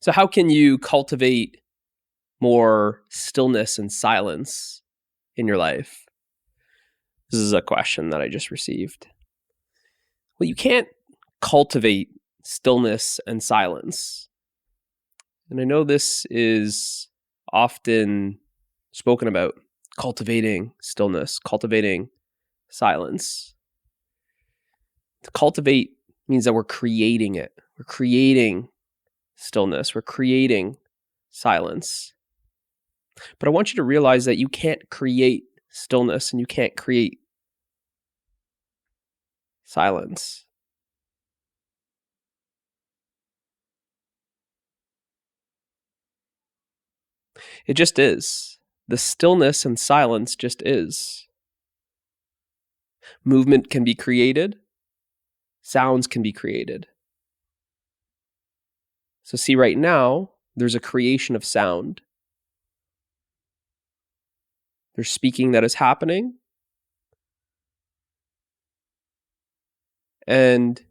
So how can you cultivate more stillness and silence in your life? This is a question that I just received. Well, you can't cultivate stillness and silence. And I know this is often spoken about, cultivating stillness, cultivating silence. To cultivate means that we're creating it. We're creating stillness. We're creating silence. But I want you to realize that you can't create stillness and you can't create silence. It just is. The stillness and silence just is. Movement can be created. Sounds can be created. So see, right now, there's a creation of sound. There's speaking that is happening. And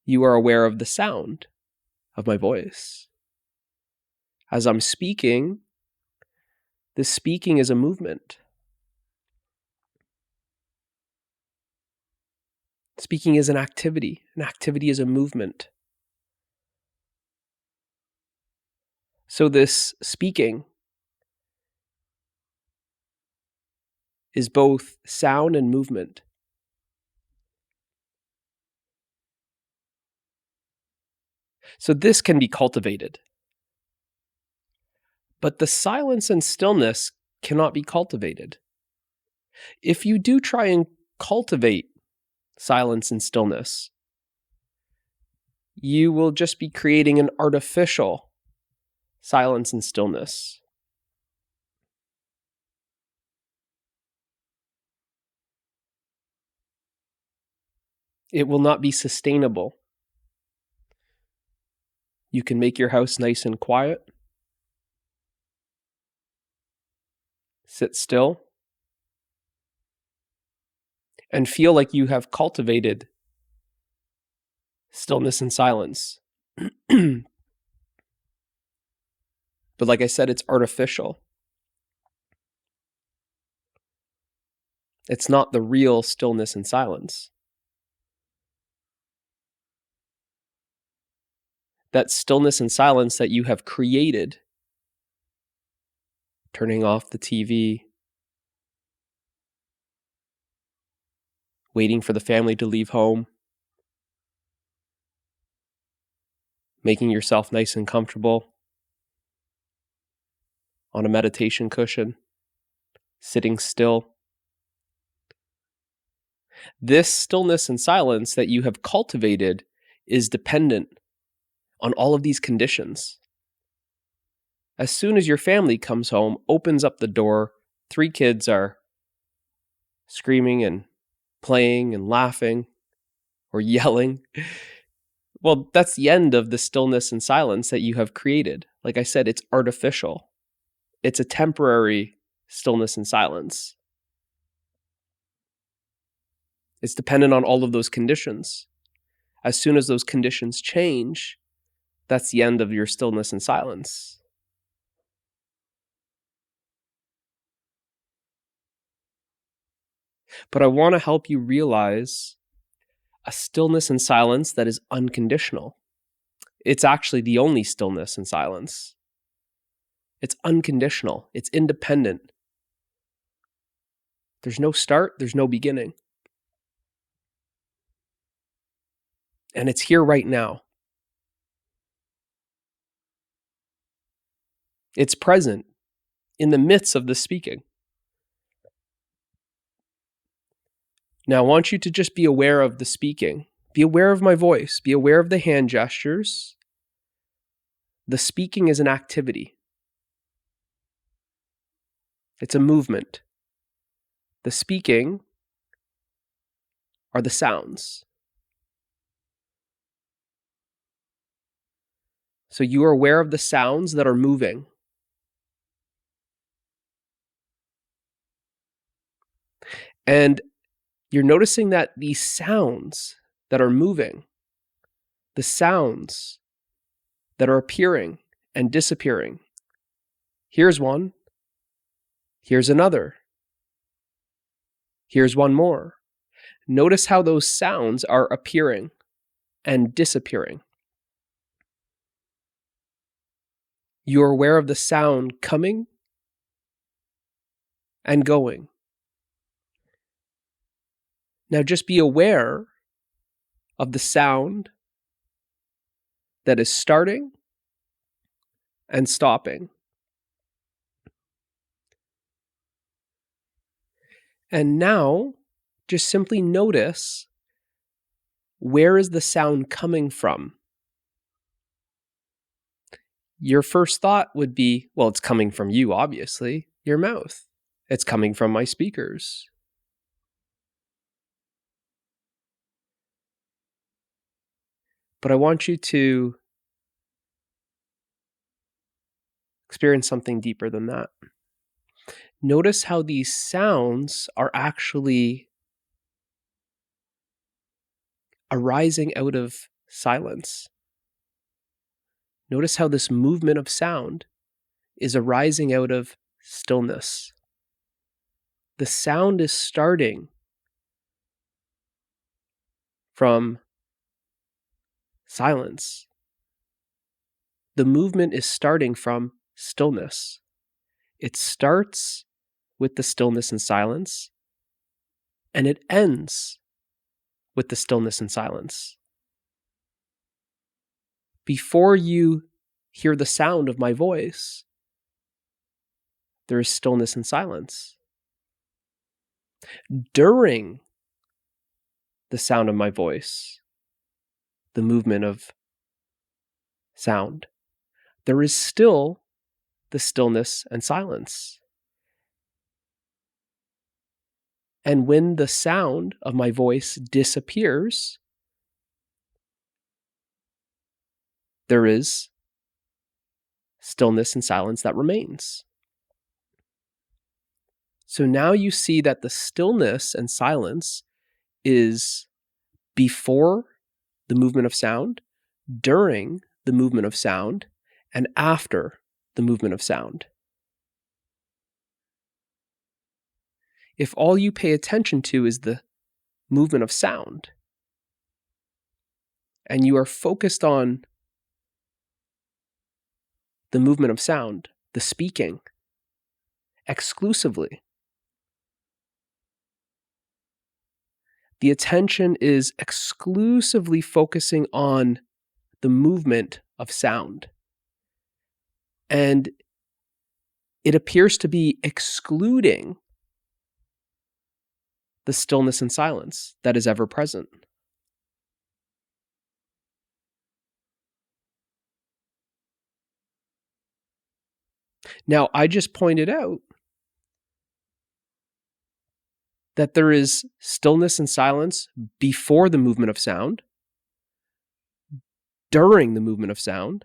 you are aware of the sound of my voice. As I'm speaking, this speaking is a movement. Speaking is an activity. An activity is a movement. So this speaking is both sound and movement. So this can be cultivated. But the silence and stillness cannot be cultivated. If you do try and cultivate silence and stillness, you will just be creating an artificial silence and stillness. It will not be sustainable. You can make your house nice and quiet. Sit still. And feel like you have cultivated stillness and silence. But like I said, it's artificial. It's not the real stillness and silence. That stillness and silence that you have created, turning off the TV, waiting for the family to leave home, making yourself nice and comfortable on a meditation cushion, sitting still. This stillness and silence that you have cultivated is dependent on all of these conditions. As soon as your family comes home, opens up the door, 3 kids are screaming and playing and laughing or yelling. Well, that's the end of the stillness and silence that you have created. Like I said, it's artificial. It's a temporary stillness and silence. It's dependent on all of those conditions. As soon as those conditions change, that's the end of your stillness and silence. But I want to help you realize a stillness and silence that is unconditional. It's actually the only stillness and silence. It's unconditional. It's independent. There's no start, there's no beginning. And it's here right now. It's present in the midst of the speaking. Now, I want you to just be aware of the speaking. Be aware of my voice. Be aware of the hand gestures. The speaking is an activity. It's a movement. The speaking are the sounds. So you are aware of the sounds that are moving. And you're noticing that these sounds that are moving, the sounds that are appearing and disappearing. Here's one. Here's another. Here's one more. Notice how those sounds are appearing and disappearing. You're aware of the sound coming and going. Now just be aware of the sound that is starting and stopping. And now just simply notice, where is the sound coming from? Your first thought would be, well, it's coming from you, obviously, your mouth. It's coming from my speakers. But I want you to experience something deeper than that. Notice how these sounds are actually arising out of silence. Notice how this movement of sound is arising out of stillness. The sound is starting from silence. The movement is starting from stillness. It starts with the stillness and silence, and it ends with the stillness and silence. Before you hear the sound of my voice, there is stillness and silence. During the sound of my voice, the movement of sound, there is still the stillness and silence. And when the sound of my voice disappears, there is stillness and silence that remains. So now you see that the stillness and silence is before the movement of sound, during the movement of sound, and after the movement of sound. If all you pay attention to is the movement of sound, and you are focused on the movement of sound, the speaking, exclusively, the attention is exclusively focusing on the movement of sound. And it appears to be excluding the stillness and silence that is ever present. Now, I just pointed out that there is stillness and silence before the movement of sound, during the movement of sound,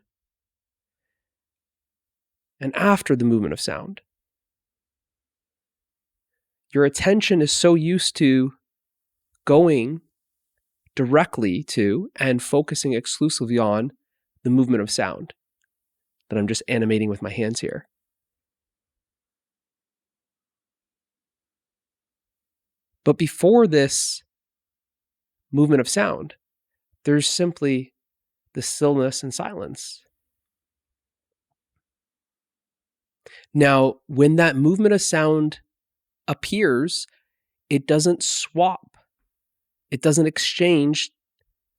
and after the movement of sound. Your attention is so used to going directly to and focusing exclusively on the movement of sound that I'm just animating with my hands here. But before this movement of sound, there's simply the stillness and silence. Now, when that movement of sound appears, it doesn't swap. It doesn't exchange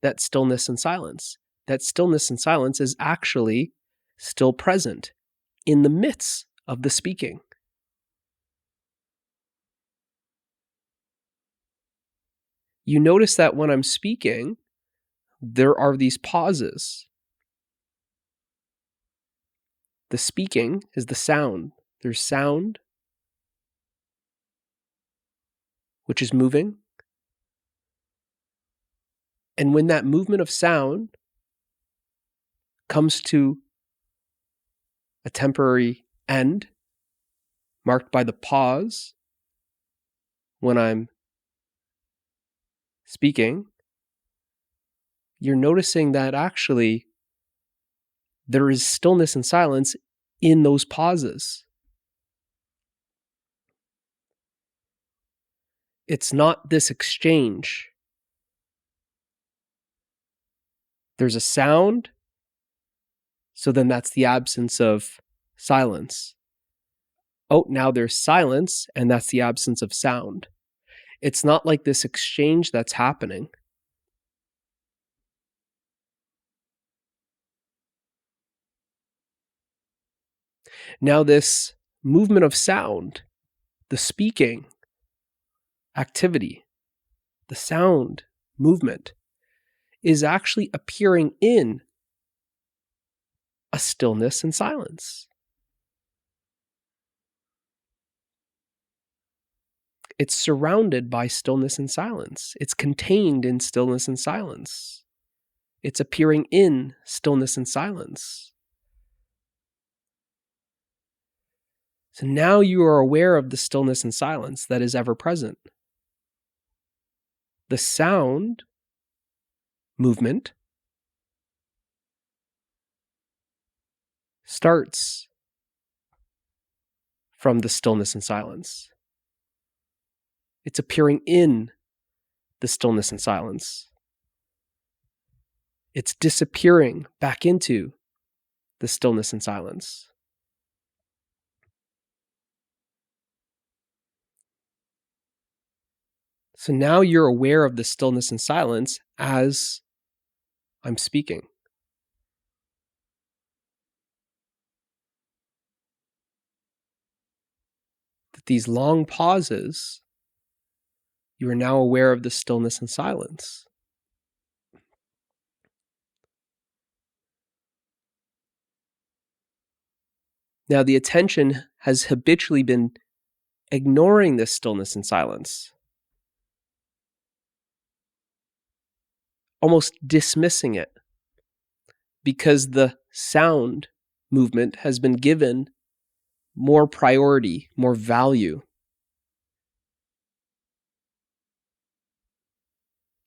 that stillness and silence. That stillness and silence is actually still present in the midst of the speaking. You notice that when I'm speaking, there are these pauses. The speaking is the sound. There's sound, which is moving. And when that movement of sound comes to a temporary end, marked by the pause when I'm speaking, you're noticing that actually there is stillness and silence in those pauses. It's not this exchange. There's a sound, so then that's the absence of silence. Oh, now there's silence, and that's the absence of sound. It's not like this exchange that's happening. Now this movement of sound, the speaking activity, the sound movement, is actually appearing in a stillness and silence. It's surrounded by stillness and silence. It's contained in stillness and silence. It's appearing in stillness and silence. So now you are aware of the stillness and silence that is ever present. The sound movement starts from the stillness and silence. It's appearing in the stillness and silence. It's disappearing back into the stillness and silence. So now you're aware of the stillness and silence as I'm speaking. That these long pauses, you are now aware of the stillness and silence. Now the attention has habitually been ignoring this stillness and silence, almost dismissing it, because the sound movement has been given more priority, more value.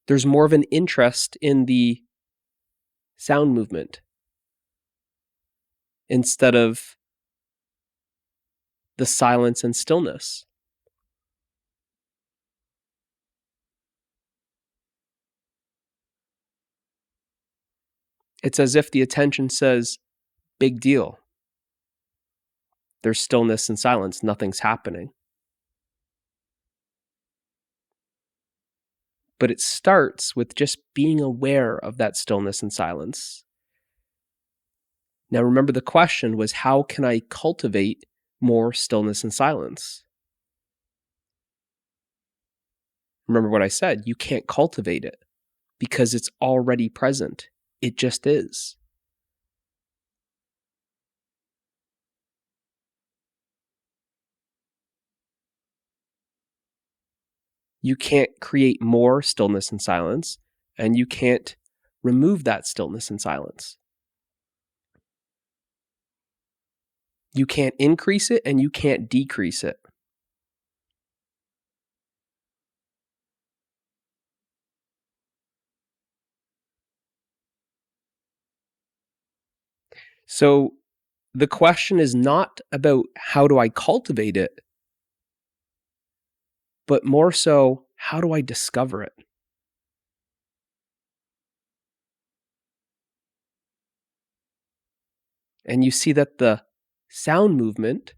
There's more of an interest in the sound movement instead of the silence and stillness. It's as if the attention says, big deal. There's stillness and silence. Nothing's happening. But it starts with just being aware of that stillness and silence. Now, remember the question was, how can I cultivate more stillness and silence? Remember what I said, you can't cultivate it because it's already present. It just is. You can't create more stillness and silence, and you can't remove that stillness and silence. You can't increase it and you can't decrease it. So the question is not about how do I cultivate it, but more so, how do I discover it? And you see that the sound movement,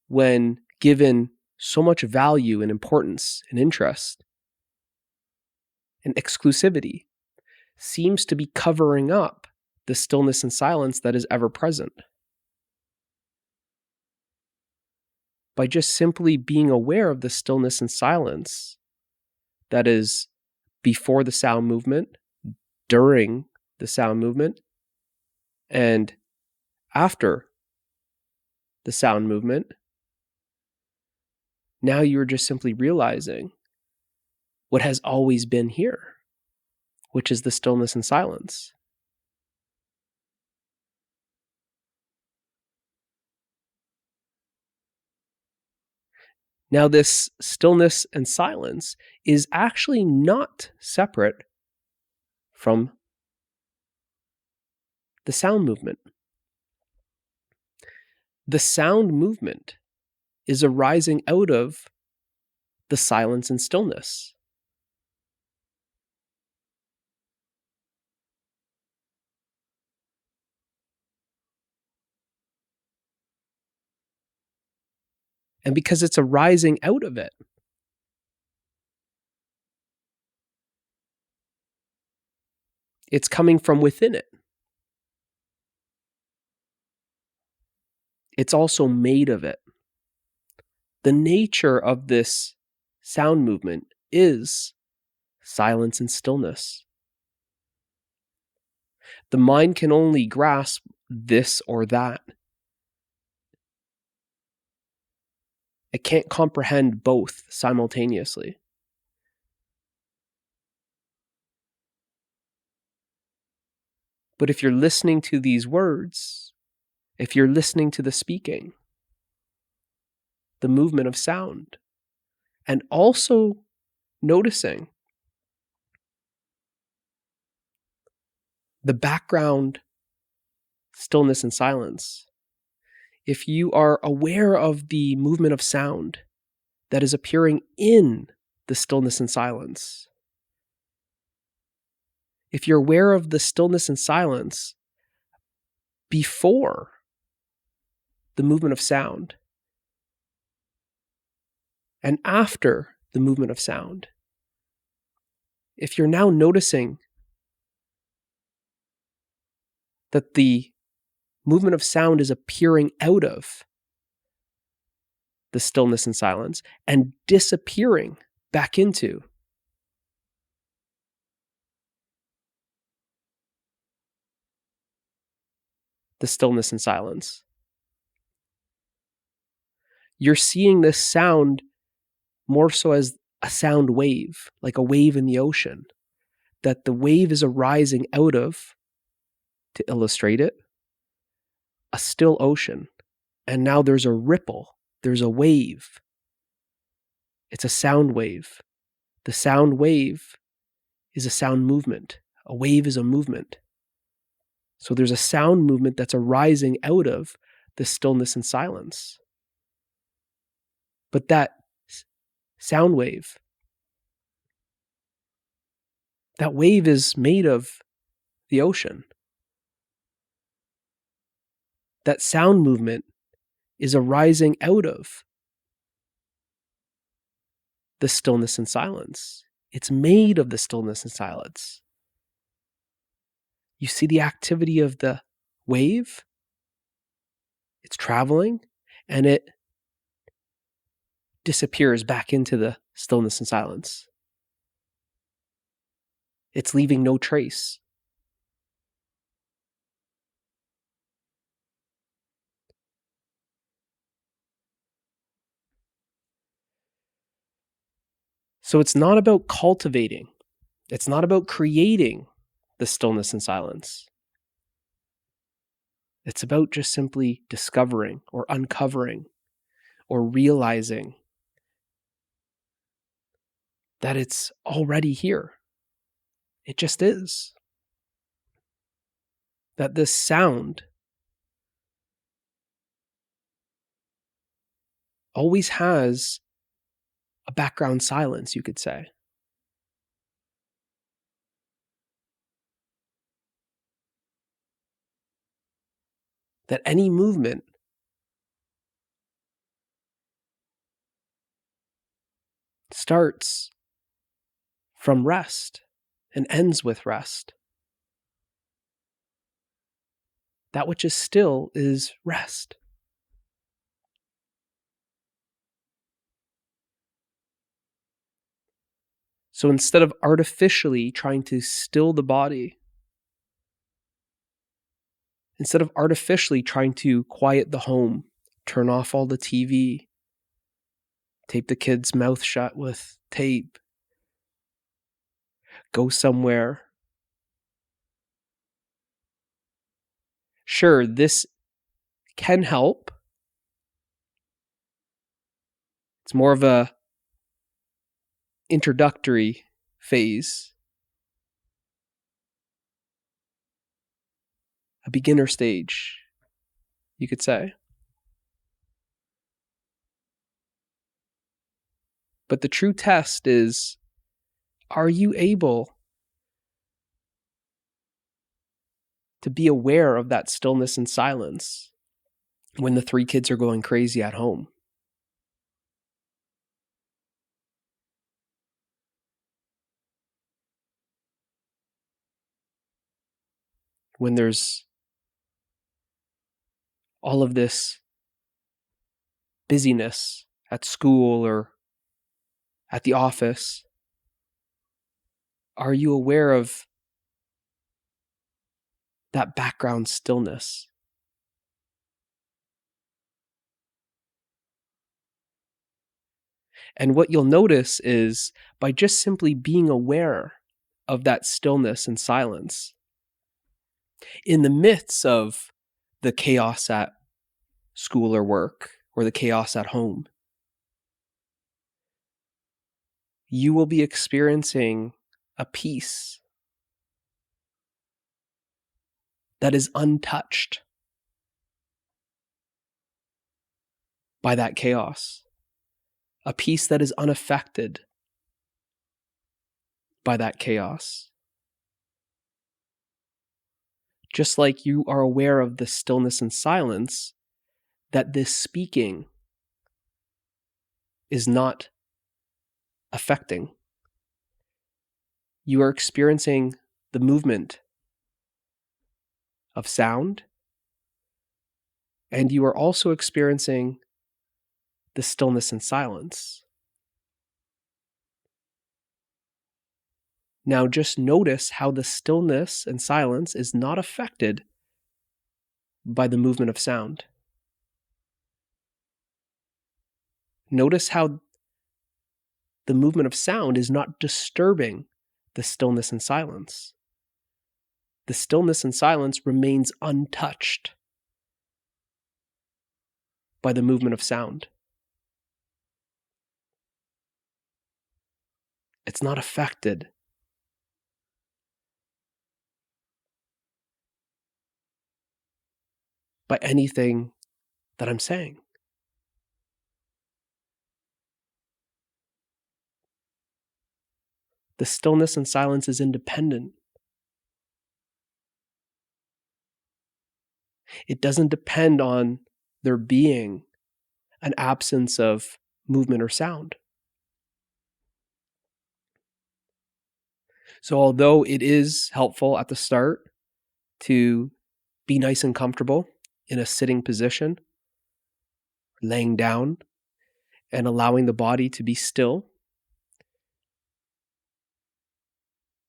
when given so much value and importance and interest and exclusivity, seems to be covering up the stillness and silence that is ever present. By just simply being aware of the stillness and silence that is before the sound movement, during the sound movement, and after the sound movement, now you're just simply realizing what has always been here, which is the stillness and silence. Now, this stillness and silence is actually not separate from the sound movement. The sound movement is arising out of the silence and stillness. And because it's arising out of it, it's coming from within it. It's also made of it. The nature of this sound movement is silence and stillness. The mind can only grasp this or that. It can't comprehend both simultaneously. But if you're listening to these words, if you're listening to the speaking, the movement of sound, and also noticing the background stillness and silence, if you are aware of the movement of sound that is appearing in the stillness and silence, if you're aware of the stillness and silence before the movement of sound and after the movement of sound, if you're now noticing that the movement of sound is appearing out of the stillness and silence and disappearing back into the stillness and silence, you're seeing this sound more so as a sound wave, like a wave in the ocean, that the wave is arising out of, to illustrate it, a still ocean. And now there's a ripple, there's a wave. It's a sound wave. The sound wave is a sound movement. A wave is a movement. So there's a sound movement that's arising out of the stillness and silence. But that sound wave, that wave is made of the ocean. That sound movement is arising out of the stillness and silence. It's made of the stillness and silence. You see the activity of the wave? It's traveling and it disappears back into the stillness and silence. It's leaving no trace. So it's not about cultivating. It's not about creating the stillness and silence. It's about just simply discovering or uncovering or realizing that it's already here. It just is. That this sound always has a background silence, you could say. That any movement starts from rest and ends with rest. That which is still is rest. So instead of artificially trying to still the body, instead of artificially trying to quiet the home, turn off all the TV, tape the kid's mouth shut with tape, go somewhere. Sure, this can help. It's more of a introductory phase. a beginner stage, you could say. But the true test is, are you able to be aware of that stillness and silence when the 3 kids are going crazy at home? When there's all of this busyness at school or at the office, are you aware of that background stillness? And what you'll notice is, by just simply being aware of that stillness and silence, in the midst of the chaos at school or work, or the chaos at home, you will be experiencing a peace that is untouched by that chaos, a peace that is unaffected by that chaos. Just like you are aware of the stillness and silence that this speaking is not affecting. You are experiencing the movement of sound, and you are also experiencing the stillness and silence. Now just notice how the stillness and silence is not affected by the movement of sound. Notice how the movement of sound is not disturbing the stillness and silence. The stillness and silence remains untouched by the movement of sound. It's not affected. By anything that I'm saying. The stillness and silence is independent. It doesn't depend on there being an absence of movement or sound. So although it is helpful at the start to be nice and comfortable in a sitting position, laying down and allowing the body to be still,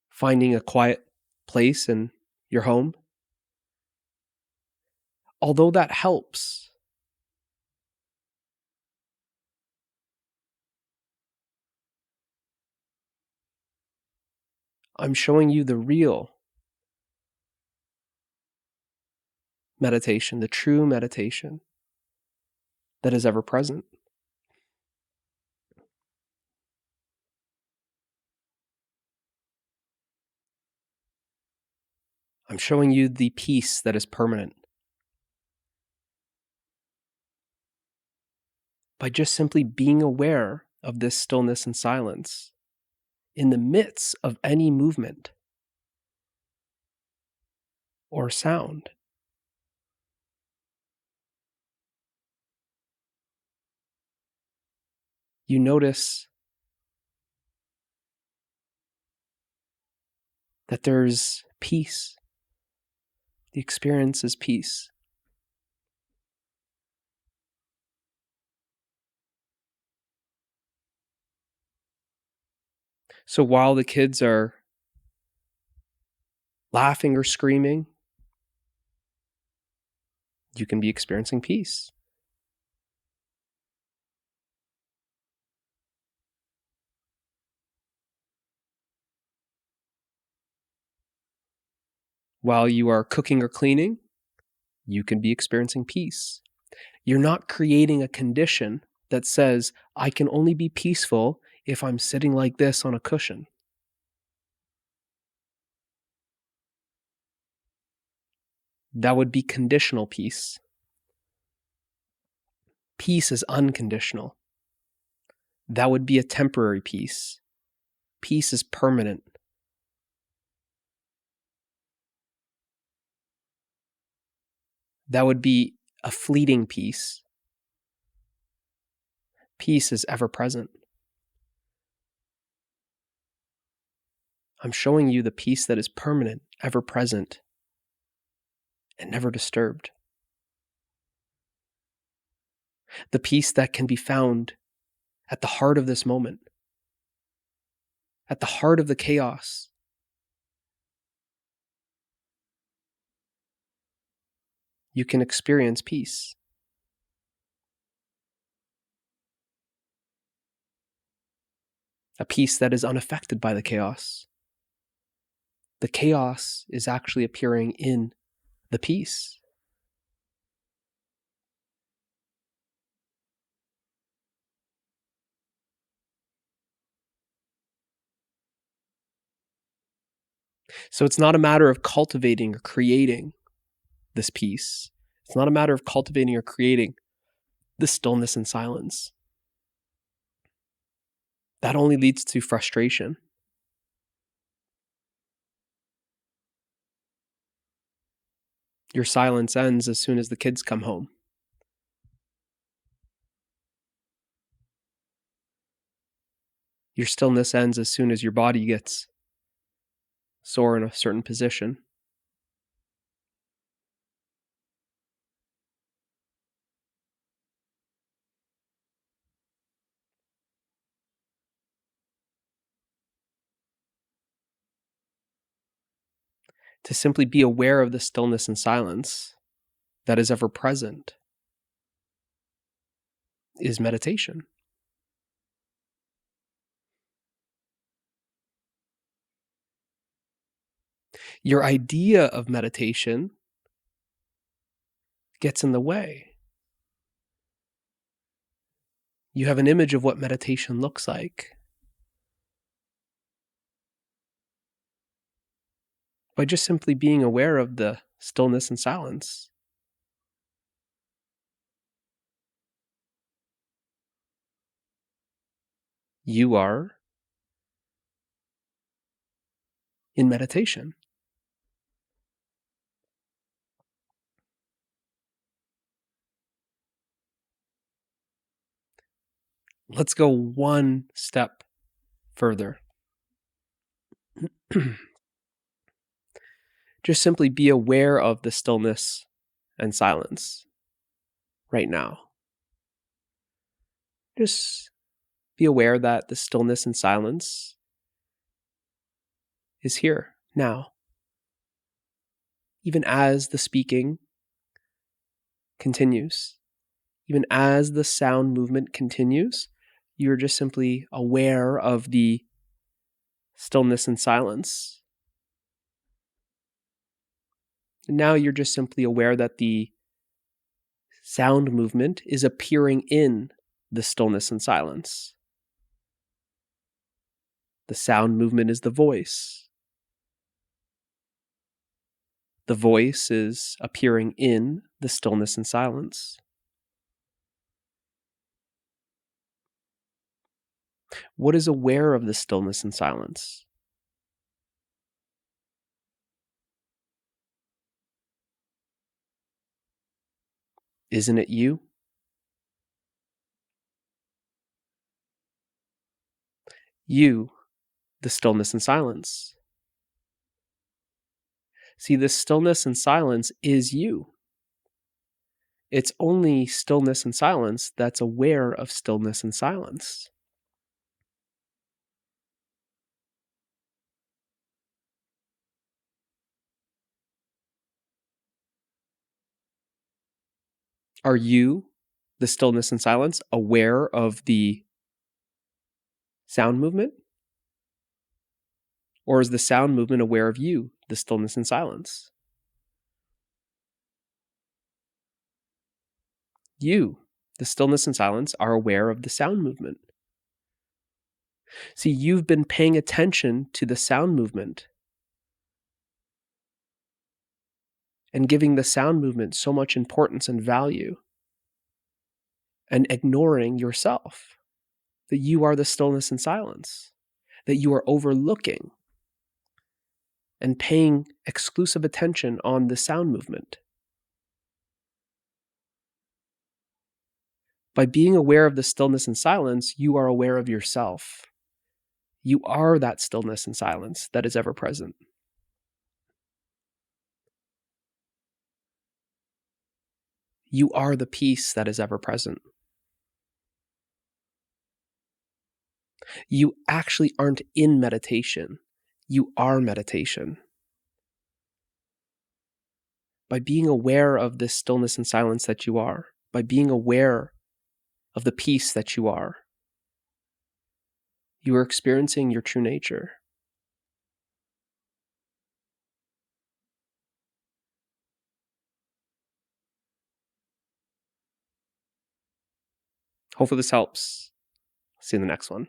finding a quiet place in your home, although that helps, I'm showing you the real meditation, the true meditation that is ever present. I'm showing you the peace that is permanent. By just simply being aware of this stillness and silence in the midst of any movement or sound. You notice that there's peace. The experience is peace. So while the kids are laughing or screaming, you can be experiencing peace. While you are cooking or cleaning, you can be experiencing peace. You're not creating a condition that says, I can only be peaceful if I'm sitting like this on a cushion. That would be conditional peace. Peace is unconditional. That would be a temporary peace. Peace is permanent. That would be a fleeting peace. Peace is ever present. I'm showing you the peace that is permanent, ever present, and never disturbed. The peace that can be found at the heart of this moment, at the heart of the chaos. You can experience peace. A peace that is unaffected by the chaos. The chaos is actually appearing in the peace. So it's not a matter of cultivating or creating this peace. It's not a matter of cultivating or creating the stillness and silence. That only leads to frustration. Your silence ends as soon as the kids come home. Your stillness ends as soon as your body gets sore in a certain position. To simply be aware of the stillness and silence that is ever present is meditation. Your idea of meditation gets in the way. You have an image of what meditation looks like. By just simply being aware of the stillness and silence. You are in meditation. Let's go one step further. Just simply be aware of the stillness and silence right now. Just be aware that the stillness and silence is here now. Even as the speaking continues, even as the sound movement continues, you're just simply aware of the stillness and silence. And now you're just simply aware that the sound movement is appearing in the stillness and silence. The sound movement is the voice. The voice is appearing in the stillness and silence. What is aware of the stillness and silence? Isn't it you? You, the stillness and silence. See, this stillness and silence is you. It's only stillness and silence that's aware of stillness and silence. Are you, the stillness and silence, aware of the sound movement? Or is the sound movement aware of you, the stillness and silence? You, the stillness and silence, are aware of the sound movement. See, you've been paying attention to the sound movement. and giving the sound movement so much importance and value, and ignoring yourself, that you are the stillness and silence, that you are overlooking and paying exclusive attention on the sound movement. By being aware of the stillness and silence, you are aware of yourself. You are that stillness and silence that is ever present. You are the peace that is ever present. You actually aren't in meditation. You are meditation. By being aware of this stillness and silence that you are, by being aware of the peace that you are experiencing your true nature. Hopefully this helps. See you in the next one.